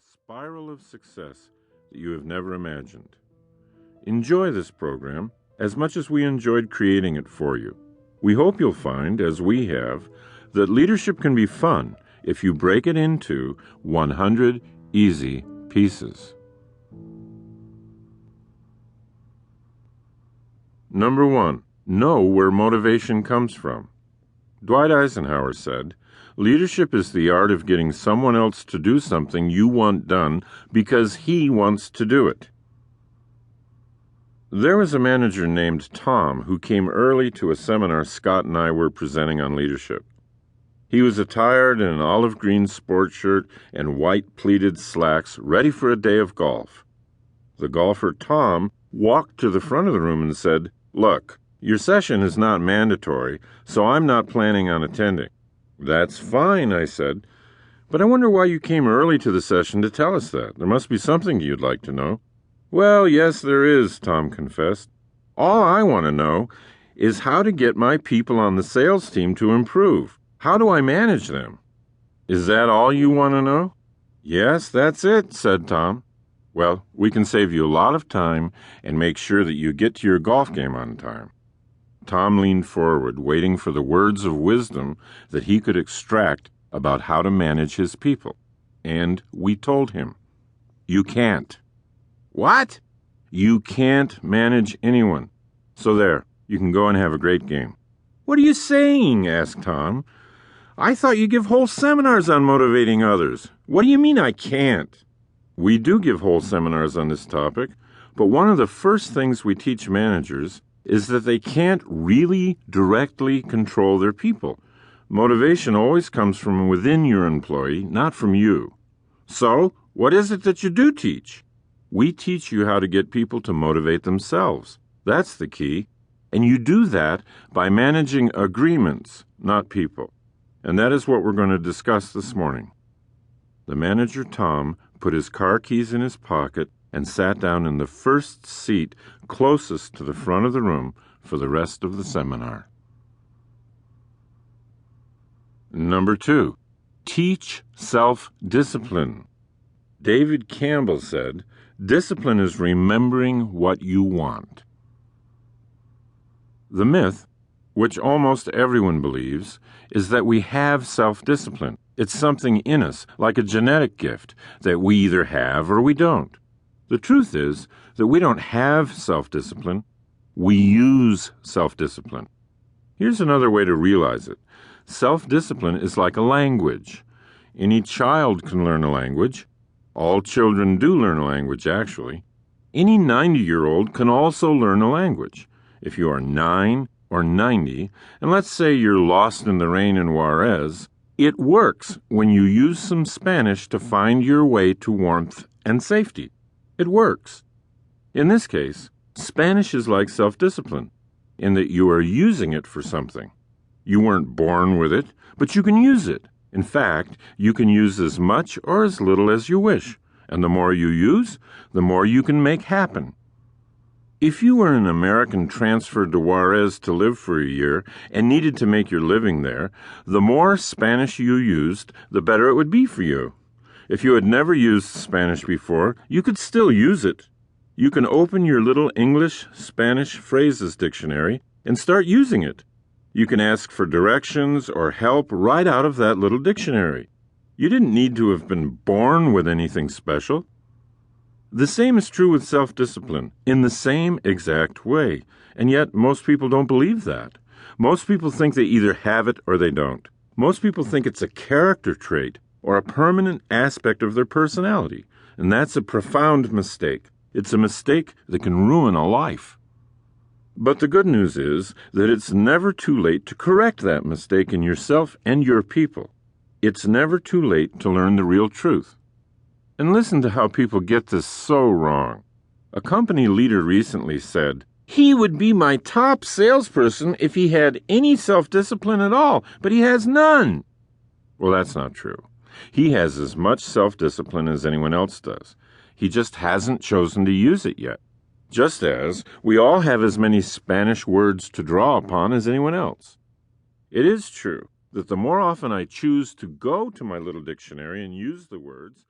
spiral of success that you have never imagined. Enjoy this program as much as we enjoyed creating it for you. We hope you'll find, as we have, that leadership can be fun if you break it into 100 easy pieces. Number 1. Know where motivation comes from. Dwight Eisenhower said, "Leadership is the art of getting someone else to do something you want done because he wants to do it." There was a manager named Tom who came early to a seminar Scott and I were presenting on leadership. He was attired in an olive green sports shirt and white pleated slacks, ready for a day of golf. The golfer, Tom, walked to the front of the room and said, "Look, your session is not mandatory, so I'm not planning on attending." "That's fine," I said, "but I wonder why you came early to the session to tell us that. There must be something you'd like to know." "Well, yes, there is," Tom confessed. "All I want to know is how to get my people on the sales team to improve. How do I manage them?" "Is that all you want to know?" "Yes, that's it," said Tom. "Well, we can save you a lot of time and make sure that you get to your golf game on time." Tom leaned forward, waiting for the words of wisdom that he could extract about how to manage his people. And we told him, "You can't." "What?" "You can't manage anyone. So there, you can go and have a great game." "What are you saying?" asked Tom. "I thought you give whole seminars on motivating others. What do you mean I can't?" "We do give whole seminars on this topic, but one of the first things we teach managers is that they can't really directly control their people. Motivation always comes from within your employee, not from you." "So, what is it that you do teach?" "We teach you how to get people to motivate themselves. That's the key. And you do that by managing agreements, not people. And that is what we're going to discuss this morning." The manager, Tom, put his car keys in his pocket and sat down in the first seat closest to the front of the room for the rest of the seminar. Number 2. Teach self-discipline. David Campbell said, "Discipline is remembering what you want." The myth, which almost everyone believes, is that we have self-discipline. It's something in us, like a genetic gift, that we either have or we don't. The truth is that we don't have self-discipline. We use self-discipline. Here's another way to realize it. Self-discipline is like a language. Any child can learn a language. All children do learn a language, actually. Any 90-year-old can also learn a language. If you are 9 or 90, and let's say you're lost in the rain in Juarez, it works when you use some Spanish to find your way to warmth and safety. It works. In this case, Spanish is like self-discipline, in that you are using it for something. You weren't born with it, but you can use it. In fact, you can use as much or as little as you wish, and the more you use, the more you can make happen. If you were an American transferred to Juarez to live for a year and needed to make your living there, the more Spanish you used, the better it would be for you. If you had never used Spanish before, you could still use it. You can open your little English-Spanish phrases dictionary and start using it. You can ask for directions or help right out of that little dictionary. You didn't need to have been born with anything special. The same is true with self-discipline, in the same exact way, and yet most people don't believe that. Most people think they either have it or they don't. Most people think it's a character trait or a permanent aspect of their personality, and that's a profound mistake. It's a mistake that can ruin a life. But the good news is that it's never too late to correct that mistake in yourself and your people. It's never too late to learn the real truth. And listen to how people get this so wrong. A company leader recently said, "He would be my top salesperson if he had any self-discipline at all, but he has none." Well, that's not true. He has as much self-discipline as anyone else does. He just hasn't chosen to use it yet. Just as we all have as many Spanish words to draw upon as anyone else. It is true that the more often I choose to go to my little dictionary and use the words,